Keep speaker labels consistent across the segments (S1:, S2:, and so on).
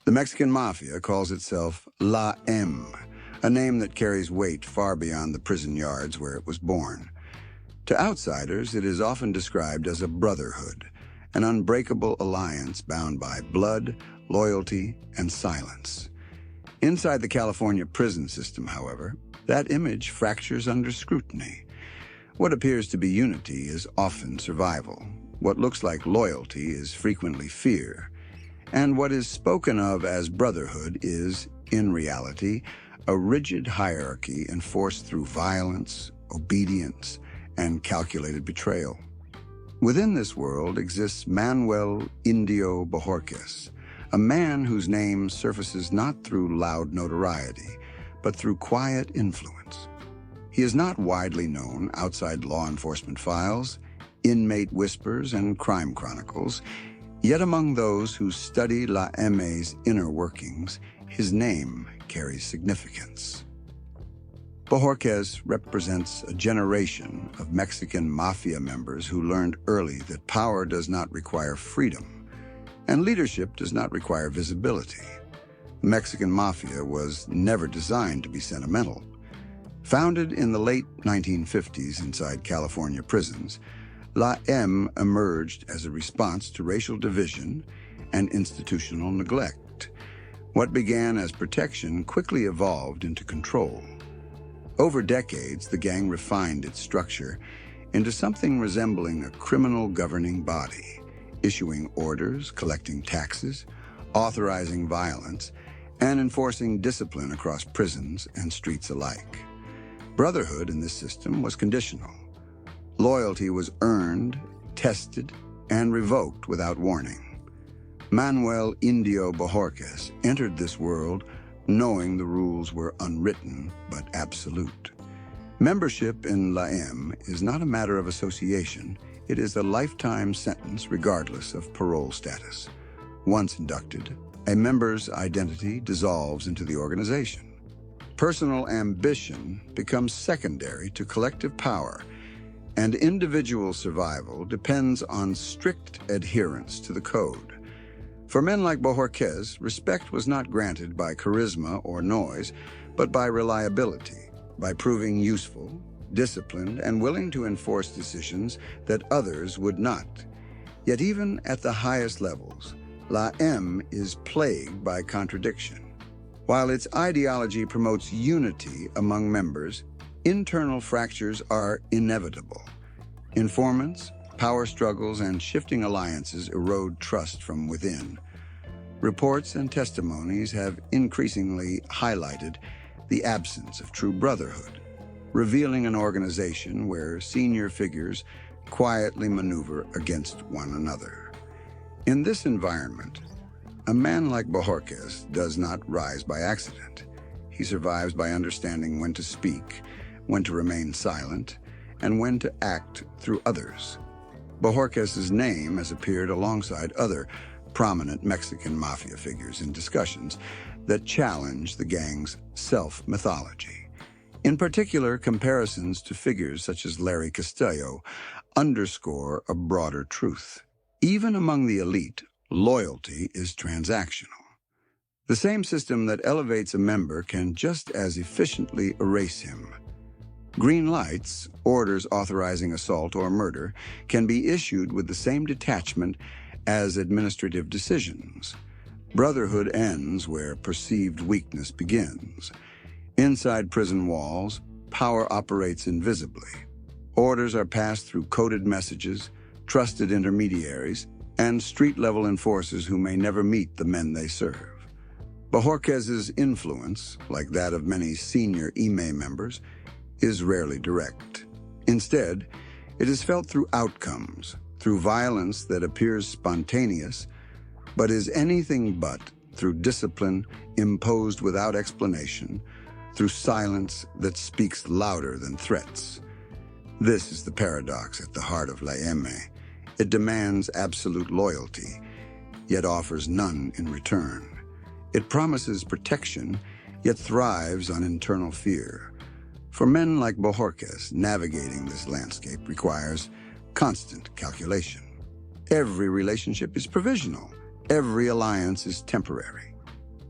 S1: The Mexican Mafia calls itself La M, a name that carries weight far beyond the prison yards where it was born. To outsiders, it is often described as a brotherhood, an unbreakable alliance bound by blood, loyalty, and silence. Inside the California prison system, however, that image fractures under scrutiny. What appears to be unity is often survival. What looks like loyalty is frequently fear. And what is spoken of as brotherhood is, in reality, a rigid hierarchy enforced through violence, obedience, and calculated betrayal. Within this world exists Manuel Indio Borquez, a man whose name surfaces not through loud notoriety, but through quiet influence. He is not widely known outside law enforcement files, inmate whispers, and crime chronicles, yet among those who study La M's inner workings, his name carries significance. Bojorquez represents a generation of Mexican Mafia members who learned early that power does not require freedom, and leadership does not require visibility. The Mexican Mafia was never designed to be sentimental. Founded in the late 1950s inside California prisons, La M emerged as a response to racial division and institutional neglect. What began as protection quickly evolved into control. Over decades, the gang refined its structure into something resembling a criminal governing body, issuing orders, collecting taxes, authorizing violence, and enforcing discipline across prisons and streets alike. Brotherhood in this system was conditional. Loyalty was earned, tested, and revoked without warning. Manuel Indio Borquez entered this world knowing the rules were unwritten but absolute. Membership in La M is not a matter of association, it is a lifetime sentence regardless of parole status. Once inducted, a member's identity dissolves into the organization. Personal ambition becomes secondary to collective power, and individual survival depends on strict adherence to the code. For men like Bojorquez, respect was not granted by charisma or noise, but by reliability, by proving useful, disciplined, and willing to enforce decisions that others would not. Yet even at the highest levels, La M is plagued by contradiction. While its ideology promotes unity among members, internal fractures are inevitable. Informants, power struggles, and shifting alliances erode trust from within. Reports and testimonies have increasingly highlighted the absence of true brotherhood, revealing an organization where senior figures quietly maneuver against one another. In this environment, a man like Bojorquez does not rise by accident. He survives by understanding when to speak, when to remain silent, and when to act through others. Bojorquez's name has appeared alongside other prominent Mexican Mafia figures in discussions that challenge the gang's self-mythology. In particular, comparisons to figures such as Larry Castillo underscore a broader truth. Even among the elite, loyalty is transactional. The same system that elevates a member can just as efficiently erase him. Green lights, orders authorizing assault or murder, can be issued with the same detachment as administrative decisions. Brotherhood ends where perceived weakness begins. Inside prison walls, power operates invisibly. Orders are passed through coded messages, trusted intermediaries, and street-level enforcers who may never meet the men they serve. Bojorquez's influence, like that of many senior IME members, is rarely direct. Instead, it is felt through outcomes, through violence that appears spontaneous, but is anything but, through discipline imposed without explanation, through silence that speaks louder than threats. This is the paradox at the heart of La M. It demands absolute loyalty, yet offers none in return. It promises protection, yet thrives on internal fear. For men like Bojorquez, navigating this landscape requires constant calculation. Every relationship is provisional. Every alliance is temporary.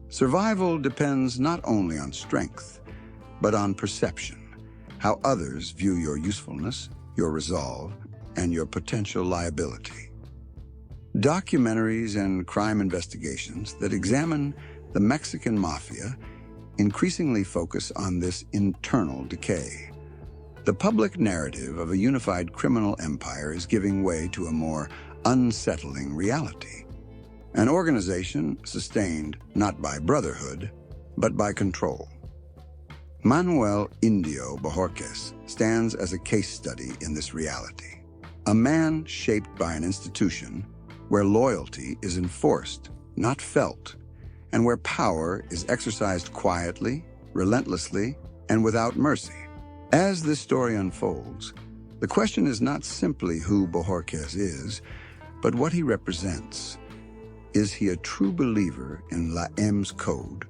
S1: Survival depends not only on strength, but on perception, how others view your usefulness, your resolve, and your potential liability. Documentaries and crime investigations that examine the Mexican Mafia increasingly focus on this internal decay. The public narrative of a unified criminal empire is giving way to a more unsettling reality. An organization sustained not by brotherhood, but by control. Manuel Indio Borquez stands as a case study in this reality. A man shaped by an institution where loyalty is enforced, not felt, and where power is exercised quietly, relentlessly, and without mercy. As this story unfolds, the question is not simply who Bojorquez is, but what he represents. Is he a true believer in La M's code,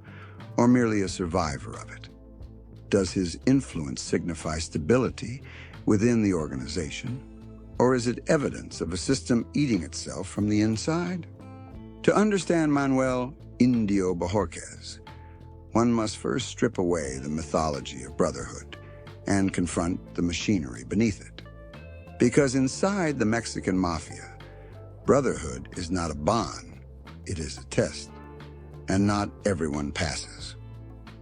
S1: or merely a survivor of it? Does his influence signify stability within the organization, or is it evidence of a system eating itself from the inside? To understand Manuel Indio Borquez, one must first strip away the mythology of brotherhood and confront the machinery beneath it. Because inside the Mexican Mafia, brotherhood is not a bond, it is a test, and not everyone passes.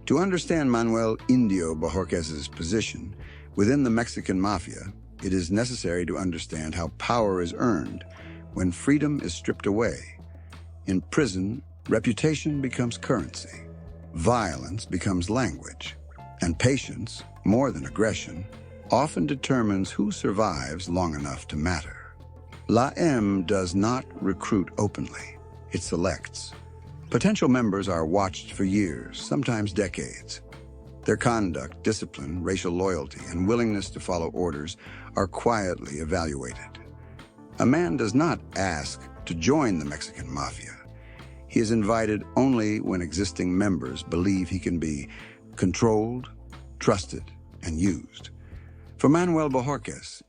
S1: To understand Manuel Indio Borquez's position within the Mexican Mafia, it is necessary to understand how power is earned when freedom is stripped away. In prison, reputation becomes currency, violence becomes language, and patience, more than aggression, often determines who survives long enough to matter. La M does not recruit openly, it selects. Potential members are watched for years, sometimes decades. Their conduct, discipline, racial loyalty, and willingness to follow orders are quietly evaluated. A man does not ask to join the Mexican Mafia. He is invited only when existing members believe he can be controlled, trusted, and used. For Manuel Bojorquez,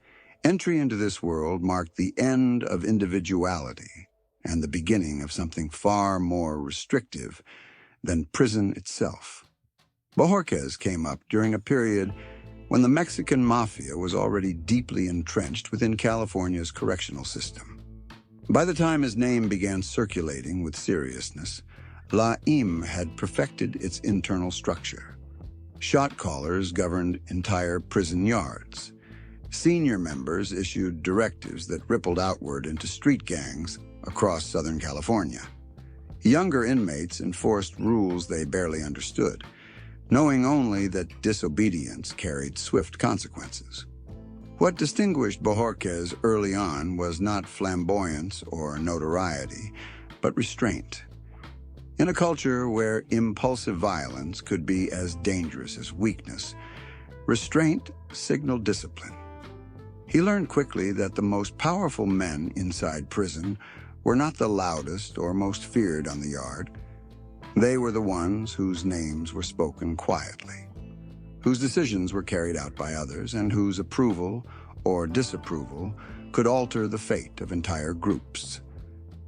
S1: entry into this world marked the end of individuality and the beginning of something far more restrictive than prison itself. Bojorquez came up during a period when the Mexican Mafia was already deeply entrenched within California's correctional system. By the time his name began circulating with seriousness, La M had perfected its internal structure. Shot callers governed entire prison yards. Senior members issued directives that rippled outward into street gangs across Southern California. Younger inmates enforced rules they barely understood, knowing only that disobedience carried swift consequences. What distinguished Bojorquez early on was not flamboyance or notoriety, but restraint. In a culture where impulsive violence could be as dangerous as weakness, restraint signaled discipline. He learned quickly that the most powerful men inside prison were not the loudest or most feared on the yard. They were the ones whose names were spoken quietly, whose decisions were carried out by others, and whose approval or disapproval could alter the fate of entire groups.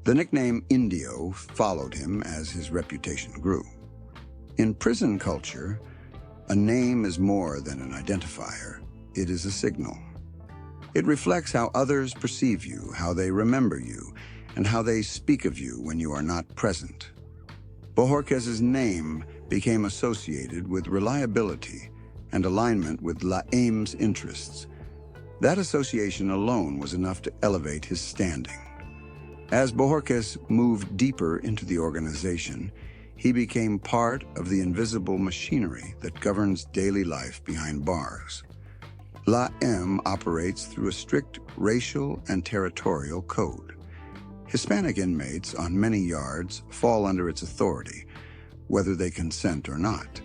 S1: The nickname Indio followed him as his reputation grew. In prison culture, a name is more than an identifier. It is a signal. It reflects how others perceive you, how they remember you, and how they speak of you when you are not present. Bojorquez's name became associated with reliability and alignment with La M's interests. That association alone was enough to elevate his standing. As Bojorquez moved deeper into the organization, he became part of the invisible machinery that governs daily life behind bars. La M operates through a strict racial and territorial code. Hispanic inmates on many yards fall under its authority, whether they consent or not.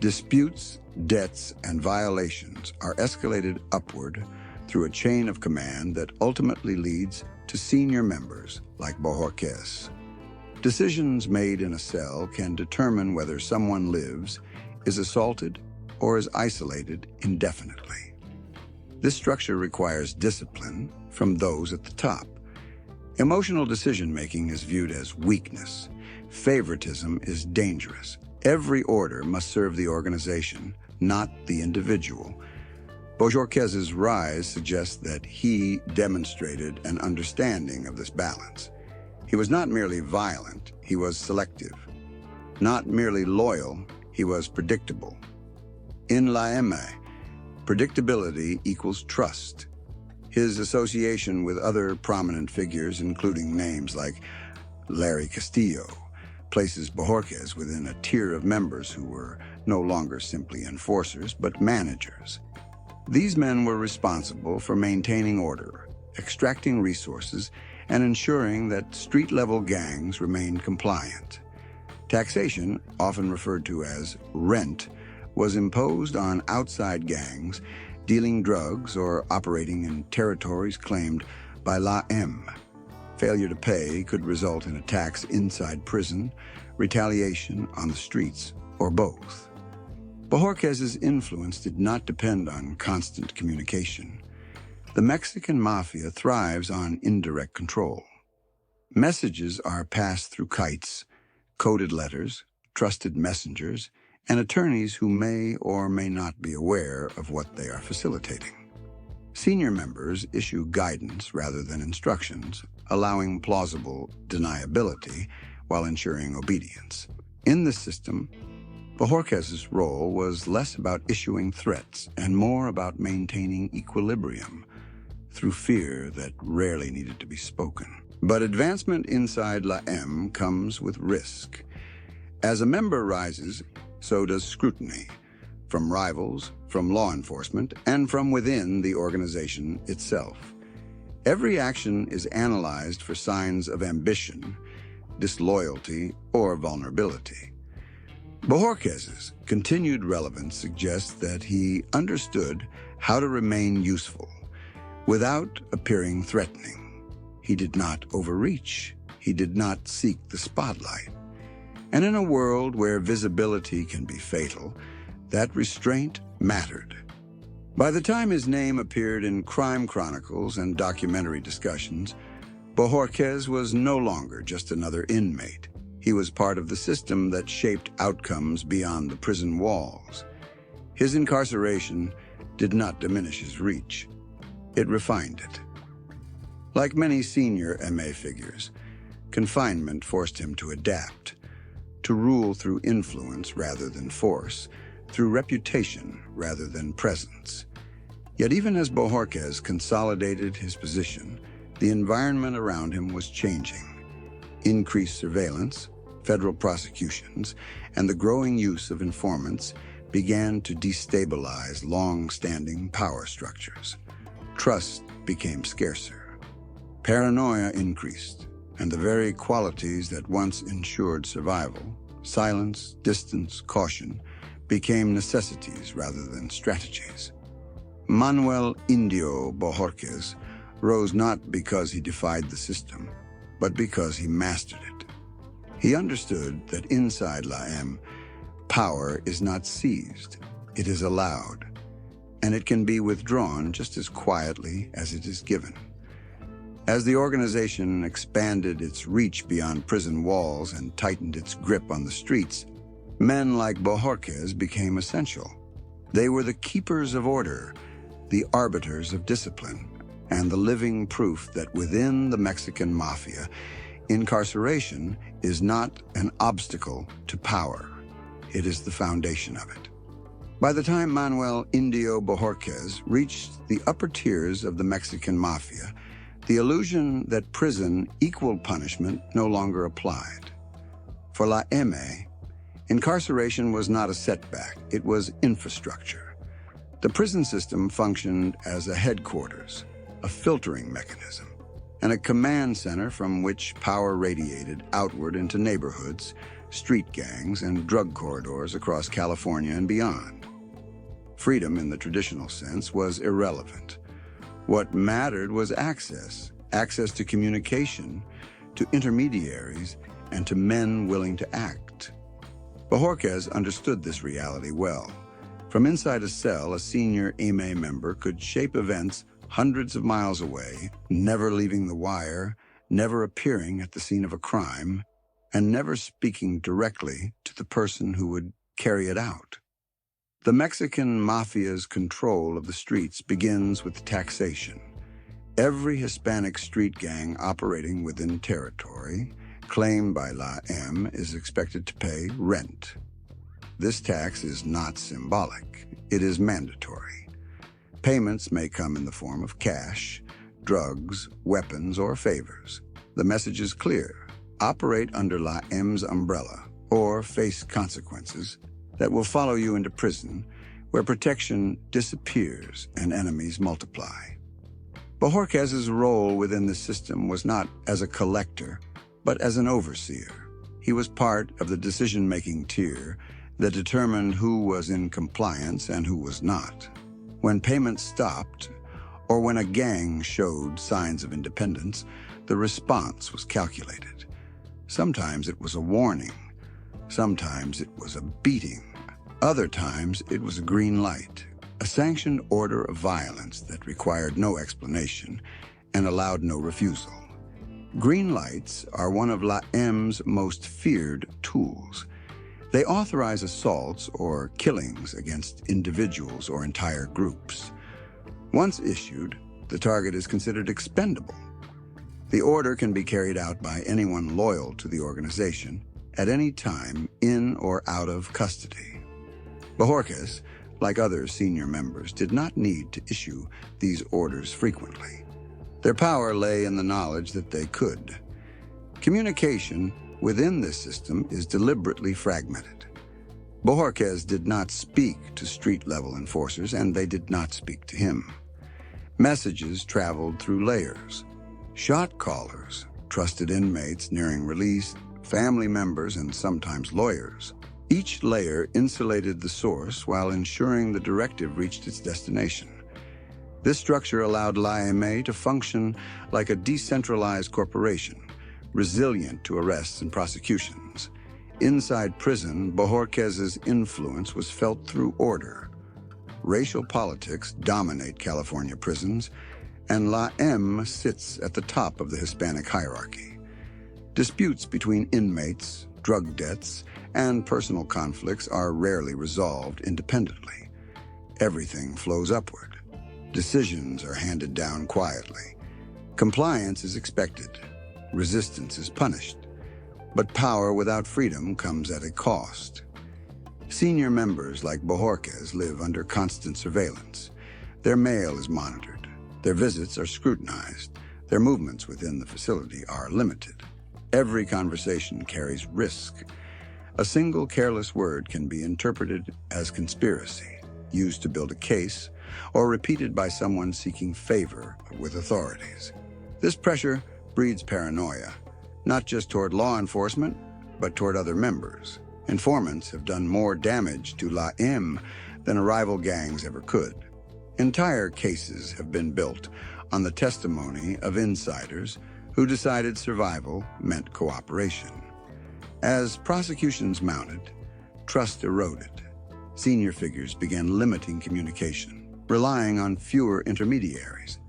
S1: Disputes, debts, and violations are escalated upward through a chain of command that ultimately leads to senior members like Bojorquez. Decisions made in a cell can determine whether someone lives, is assaulted, or is isolated indefinitely. This structure requires discipline from those at the top. Emotional decision-making is viewed as weakness. Favoritism is dangerous. Every order must serve the organization, not the individual. Bojorquez's rise suggests that he demonstrated an understanding of this balance. He was not merely violent, he was selective. Not merely loyal, he was predictable. In La M, predictability equals trust. His association with other prominent figures, including names like Larry Castillo, places Bojorquez within a tier of members who were no longer simply enforcers, but managers. These men were responsible for maintaining order, extracting resources, and ensuring that street-level gangs remained compliant. Taxation, often referred to as rent, was imposed on outside gangs dealing drugs or operating in territories claimed by La M. Failure to pay could result in attacks inside prison, retaliation on the streets, or both. Bojorquez's influence did not depend on constant communication. The Mexican Mafia thrives on indirect control. Messages are passed through kites, coded letters, trusted messengers, and attorneys who may or may not be aware of what they are facilitating. Senior members issue guidance rather than instructions, allowing plausible deniability while ensuring obedience. In this system, Bojorquez's role was less about issuing threats and more about maintaining equilibrium through fear that rarely needed to be spoken. But advancement inside La M comes with risk. As a member rises, so does scrutiny, from rivals, from law enforcement, and from within the organization itself. Every action is analyzed for signs of ambition, disloyalty, or vulnerability. Bojorquez's continued relevance suggests that he understood how to remain useful without appearing threatening. He did not overreach. He did not seek the spotlight. And in a world where visibility can be fatal, that restraint mattered. By the time his name appeared in crime chronicles and documentary discussions, Bojorquez was no longer just another inmate. He was part of the system that shaped outcomes beyond the prison walls. His incarceration did not diminish his reach. It refined it. Like many senior MA figures, confinement forced him to adapt, to rule through influence rather than force, through reputation rather than presence. Yet even as Bojorquez consolidated his position, the environment around him was changing. Increased surveillance, federal prosecutions, and the growing use of informants began to destabilize long-standing power structures. Trust became scarcer. Paranoia increased, and the very qualities that once ensured survival, silence, distance, caution, became necessities rather than strategies. Manuel Indio Borquez rose not because he defied the system, but because he mastered it. He understood that inside La M, power is not seized, it is allowed, and it can be withdrawn just as quietly as it is given. As the organization expanded its reach beyond prison walls and tightened its grip on the streets, men like Bojorquez became essential. They were the keepers of order, the arbiters of discipline, and the living proof that within the Mexican Mafia, incarceration is not an obstacle to power. It is the foundation of it. By the time Manuel Indio Borquez reached the upper tiers of the Mexican Mafia, the illusion that prison equaled punishment no longer applied. For La M, incarceration was not a setback, it was infrastructure. The prison system functioned as a headquarters, a filtering mechanism, and a command center from which power radiated outward into neighborhoods, street gangs, and drug corridors across California and beyond. Freedom, in the traditional sense, was irrelevant. What mattered was access to communication, to intermediaries, and to men willing to act. Bojorquez understood this reality well. From inside a cell, a senior MA member could shape events hundreds of miles away, never leaving the wire, never appearing at the scene of a crime, and never speaking directly to the person who would carry it out. The Mexican Mafia's control of the streets begins with taxation. Every Hispanic street gang operating within territory claimed by La M is expected to pay rent. This tax is not symbolic, it is mandatory. Payments may come in the form of cash, drugs, weapons, or favors. The message is clear: operate under La M's umbrella, or face consequences that will follow you into prison, where protection disappears and enemies multiply. Bojorquez's role within the system was not as a collector, but as an overseer. He was part of the decision-making tier that determined who was in compliance and who was not. When payments stopped, or when a gang showed signs of independence, the response was calculated. Sometimes it was a warning. Sometimes it was a beating. Other times it was a green light, a sanctioned order of violence that required no explanation and allowed no refusal. Green lights are one of La M's most feared tools. They authorize assaults or killings against individuals or entire groups. Once issued, the target is considered expendable. The order can be carried out by anyone loyal to the organization at any time in or out of custody. Bojorquez, like other senior members, did not need to issue these orders frequently. Their power lay in the knowledge that they could. Communication within this system is deliberately fragmented. Bojorquez did not speak to street-level enforcers, and they did not speak to him. Messages traveled through layers. Shot callers, trusted inmates nearing release, family members, and sometimes lawyers. Each layer insulated the source while ensuring the directive reached its destination. This structure allowed La M to function like a decentralized corporation, resilient to arrests and prosecutions. Inside prison, Bojorquez's influence was felt through order. Racial politics dominate California prisons, and La M sits at the top of the Hispanic hierarchy. Disputes between inmates, drug debts, and personal conflicts are rarely resolved independently. Everything flows upward. Decisions are handed down quietly. Compliance is expected. Resistance is punished. But power without freedom comes at a cost. Senior members like Bojorquez live under constant surveillance. Their mail is monitored. Their visits are scrutinized. Their movements within the facility are limited. Every conversation carries risk. A single careless word can be interpreted as conspiracy, used to build a case, or repeated by someone seeking favor with authorities. This pressure breeds paranoia, not just toward law enforcement, but toward other members. Informants have done more damage to La M than rival gangs ever could. Entire cases have been built on the testimony of insiders who decided survival meant cooperation. As prosecutions mounted, trust eroded. Senior figures began limiting communication, relying on fewer intermediaries,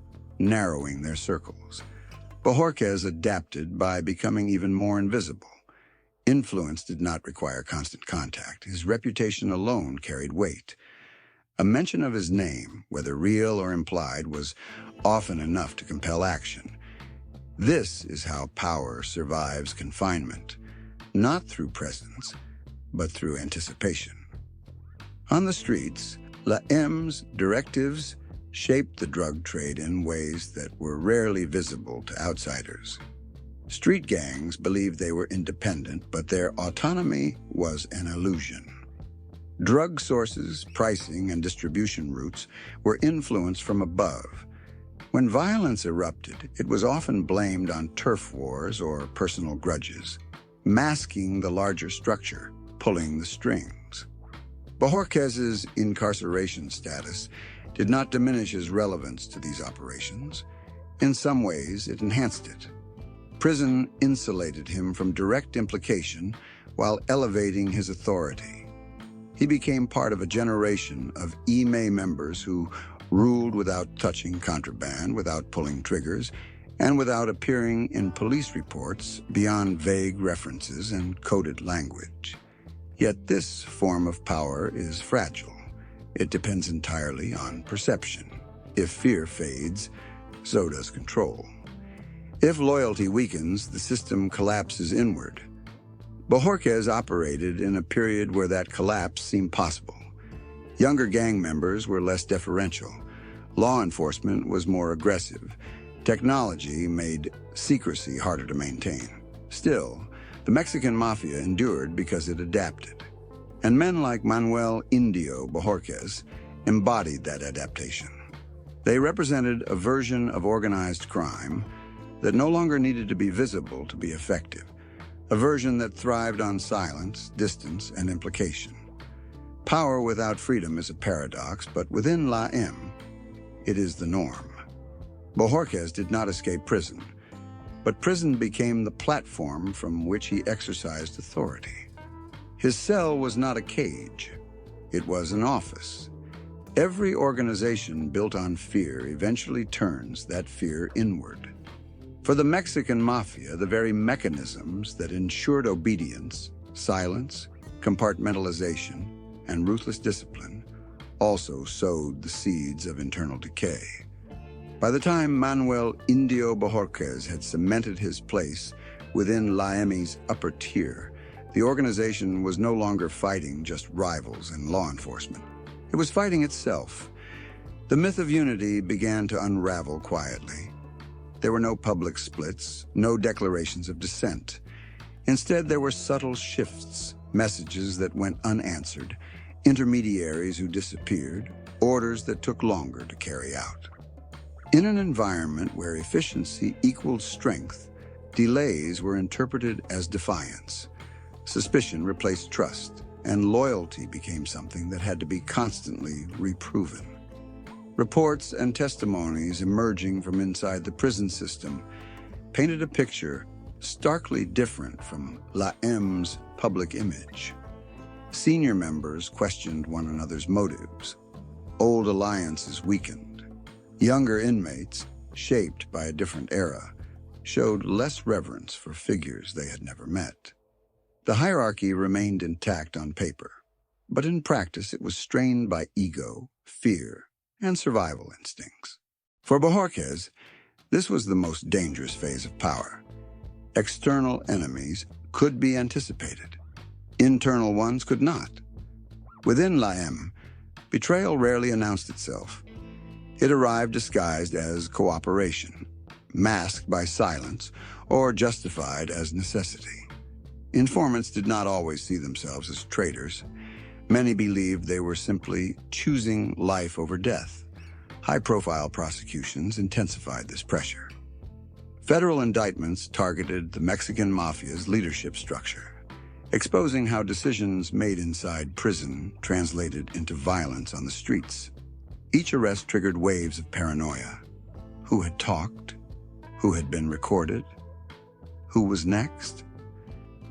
S1: narrowing their circles. Bojorquez adapted by becoming even more invisible. Influence did not require constant contact. His reputation alone carried weight. A mention of his name, whether real or implied, was often enough to compel action. This is how power survives confinement, not through presence, but through anticipation. On the streets, La M's directives shaped the drug trade in ways that were rarely visible to outsiders. Street gangs believed they were independent, but their autonomy was an illusion. Drug sources, pricing, and distribution routes were influenced from above. When violence erupted, it was often blamed on turf wars or personal grudges, masking the larger structure, pulling the strings. Bojorquez's incarceration status did not diminish his relevance to these operations. In some ways, it enhanced it. Prison insulated him from direct implication while elevating his authority. He became part of a generation of IME members who ruled without touching contraband, without pulling triggers, and without appearing in police reports beyond vague references and coded language. Yet this form of power is fragile. It depends entirely on perception. If fear fades, so does control. If loyalty weakens, the system collapses inward. Bojorquez operated in a period where that collapse seemed possible. Younger gang members were less deferential. Law enforcement was more aggressive. Technology made secrecy harder to maintain. Still, the Mexican Mafia endured because it adapted. And men like Manuel Indio Borquez embodied that adaptation. They represented a version of organized crime that no longer needed to be visible to be effective, a version that thrived on silence, distance, and implication. Power without freedom is a paradox, but within La M, it is the norm. Bojorquez did not escape prison, but prison became the platform from which he exercised authority. His cell was not a cage, it was an office. Every organization built on fear eventually turns that fear inward. For the Mexican Mafia, the very mechanisms that ensured obedience, silence, compartmentalization, and ruthless discipline also sowed the seeds of internal decay. By the time Manuel Indio Borquez had cemented his place within La M's upper tier, the organization was no longer fighting just rivals in law enforcement. It was fighting itself. The myth of unity began to unravel quietly. There were no public splits, no declarations of dissent. Instead, there were subtle shifts, messages that went unanswered, intermediaries who disappeared, orders that took longer to carry out. In an environment where efficiency equaled strength, delays were interpreted as defiance. Suspicion replaced trust, and loyalty became something that had to be constantly reproven. Reports and testimonies emerging from inside the prison system painted a picture starkly different from La M's public image. Senior members questioned one another's motives. Old alliances weakened. Younger inmates, shaped by a different era, showed less reverence for figures they had never met. The hierarchy remained intact on paper, but in practice it was strained by ego, fear, and survival instincts. For Bojorquez, this was the most dangerous phase of power. External enemies could be anticipated. Internal ones could not. Within La M, betrayal rarely announced itself. It arrived disguised as cooperation, masked by silence, or justified as necessity. Informants did not always see themselves as traitors. Many believed they were simply choosing life over death. High-profile prosecutions intensified this pressure. Federal indictments targeted the Mexican Mafia's leadership structure, exposing how decisions made inside prison translated into violence on the streets. Each arrest triggered waves of paranoia. Who had talked? Who had been recorded? Who was next?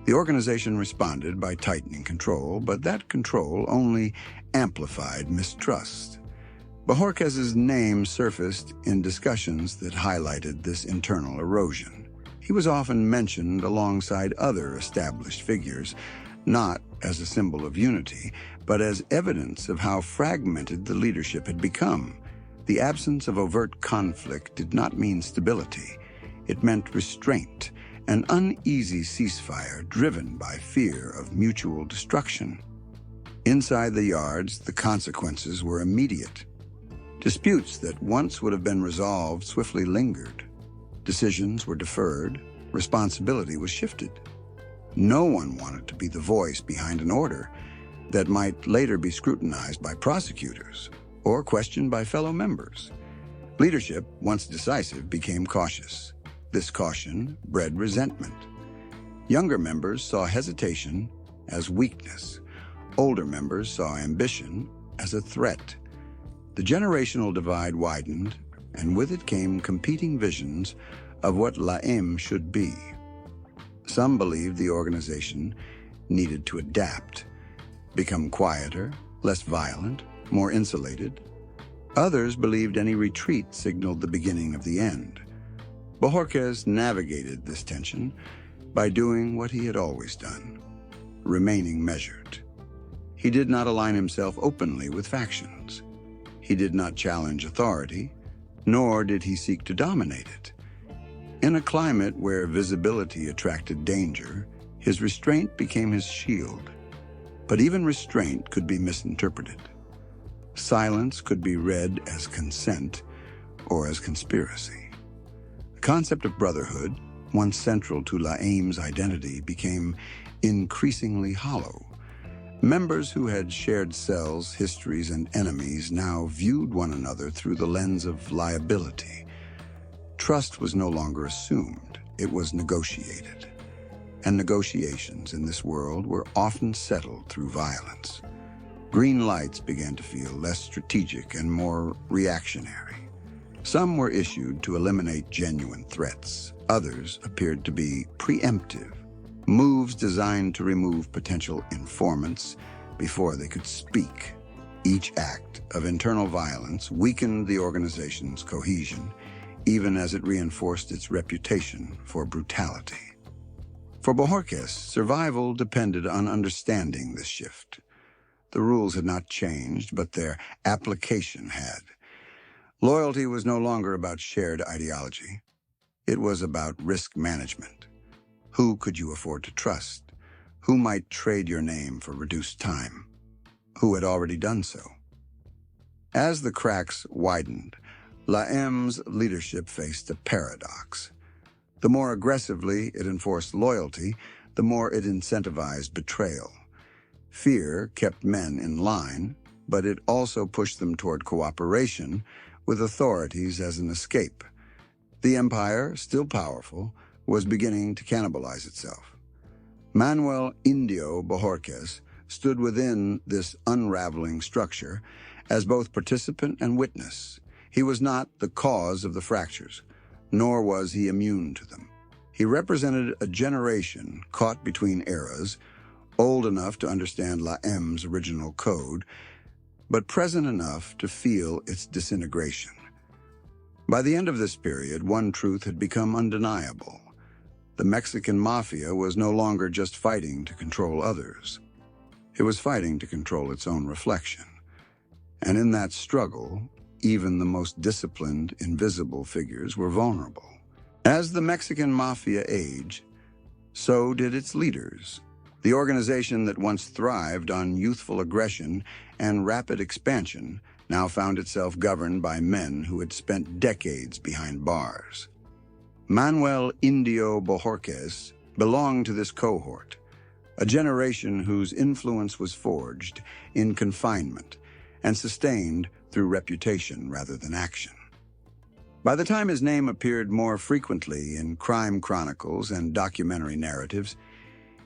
S1: The organization responded by tightening control, but that control only amplified mistrust. Bojorquez's name surfaced in discussions that highlighted this internal erosion. He was often mentioned alongside other established figures, not as a symbol of unity, but as evidence of how fragmented the leadership had become. The absence of overt conflict did not mean stability. It meant restraint, an uneasy ceasefire driven by fear of mutual destruction. Inside the yards, the consequences were immediate. Disputes that once would have been resolved swiftly lingered. Decisions were deferred, responsibility was shifted. No one wanted to be the voice behind an order that might later be scrutinized by prosecutors or questioned by fellow members. Leadership, once decisive, became cautious. This caution bred resentment. Younger members saw hesitation as weakness. Older members saw ambition as a threat. The generational divide widened, and with it came competing visions of what La M should be. Some believed the organization needed to adapt, become quieter, less violent, more insulated. Others believed any retreat signaled the beginning of the end. Bojorquez navigated this tension by doing what he had always done, remaining measured. He did not align himself openly with factions. He did not challenge authority, nor did he seek to dominate it. In a climate where visibility attracted danger, his restraint became his shield. But even restraint could be misinterpreted. Silence could be read as consent or as conspiracy. The concept of brotherhood, once central to Laim's identity, became increasingly hollow. Members who had shared cells, histories, and enemies now viewed one another through the lens of liability. Trust was no longer assumed, it was negotiated. And negotiations in this world were often settled through violence. Green lights began to feel less strategic and more reactionary. Some were issued to eliminate genuine threats. Others appeared to be preemptive, moves designed to remove potential informants before they could speak. Each act of internal violence weakened the organization's cohesion, even as it reinforced its reputation for brutality. For Bojorquez, survival depended on understanding this shift. The rules had not changed, but their application had. Loyalty was no longer about shared ideology. It was about risk management. Who could you afford to trust? Who might trade your name for reduced time? Who had already done so? As the cracks widened, Laim's leadership faced a paradox. The more aggressively it enforced loyalty, the more it incentivized betrayal. Fear kept men in line, but it also pushed them toward cooperation with authorities as an escape. The empire, still powerful, was beginning to cannibalize itself. Manuel Indio Borquez stood within this unraveling structure as both participant and witness. He was not the cause of the fractures, nor was he immune to them. He represented a generation caught between eras, old enough to understand Laim's original code, but present enough to feel its disintegration. By the end of this period, one truth had become undeniable. The Mexican Mafia was no longer just fighting to control others. It was fighting to control its own reflection. And in that struggle, even the most disciplined, invisible figures were vulnerable. As the Mexican Mafia aged, so did its leaders. The organization that once thrived on youthful aggression and rapid expansion now found itself governed by men who had spent decades behind bars. Manuel Indio Borquez belonged to this cohort, a generation whose influence was forged in confinement and sustained through reputation rather than action. By the time his name appeared more frequently in crime chronicles and documentary narratives,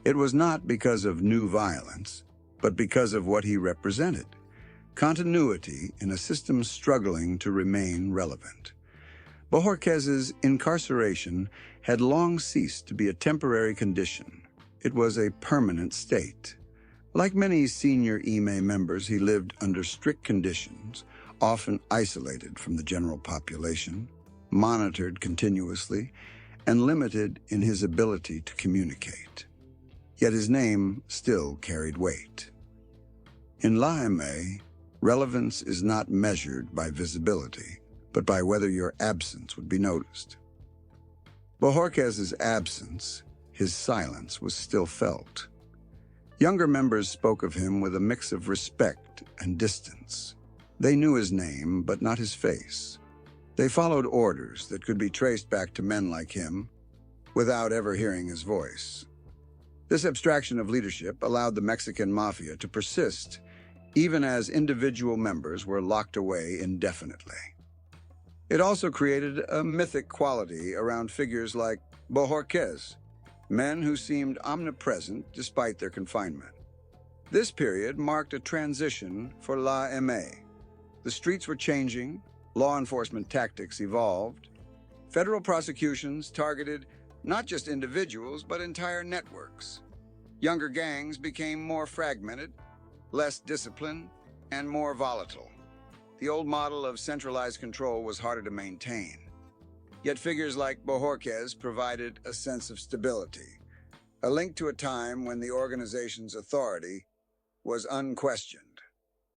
S1: it was not because of new violence, but because of what he represented: continuity in a system struggling to remain relevant. Bojorquez's incarceration had long ceased to be a temporary condition. It was a permanent state. Like many senior IME members, he lived under strict conditions, often isolated from the general population, monitored continuously, and limited in his ability to communicate. Yet his name still carried weight. In Laime, relevance is not measured by visibility, but by whether your absence would be noticed. Bojorquez's absence, his silence, was still felt. Younger members spoke of him with a mix of respect and distance. They knew his name, but not his face. They followed orders that could be traced back to men like him without ever hearing his voice. This abstraction of leadership allowed the Mexican Mafia to persist, even as individual members were locked away indefinitely. It also created a mythic quality around figures like Bojorquez, men who seemed omnipresent despite their confinement. This period marked a transition for Laime. The streets were changing, law enforcement tactics evolved. Federal prosecutions targeted not just individuals, but entire networks. Younger gangs became more fragmented, less disciplined, and more volatile. The old model of centralized control was harder to maintain. Yet figures like Bojorquez provided a sense of stability, a link to a time when the organization's authority was unquestioned.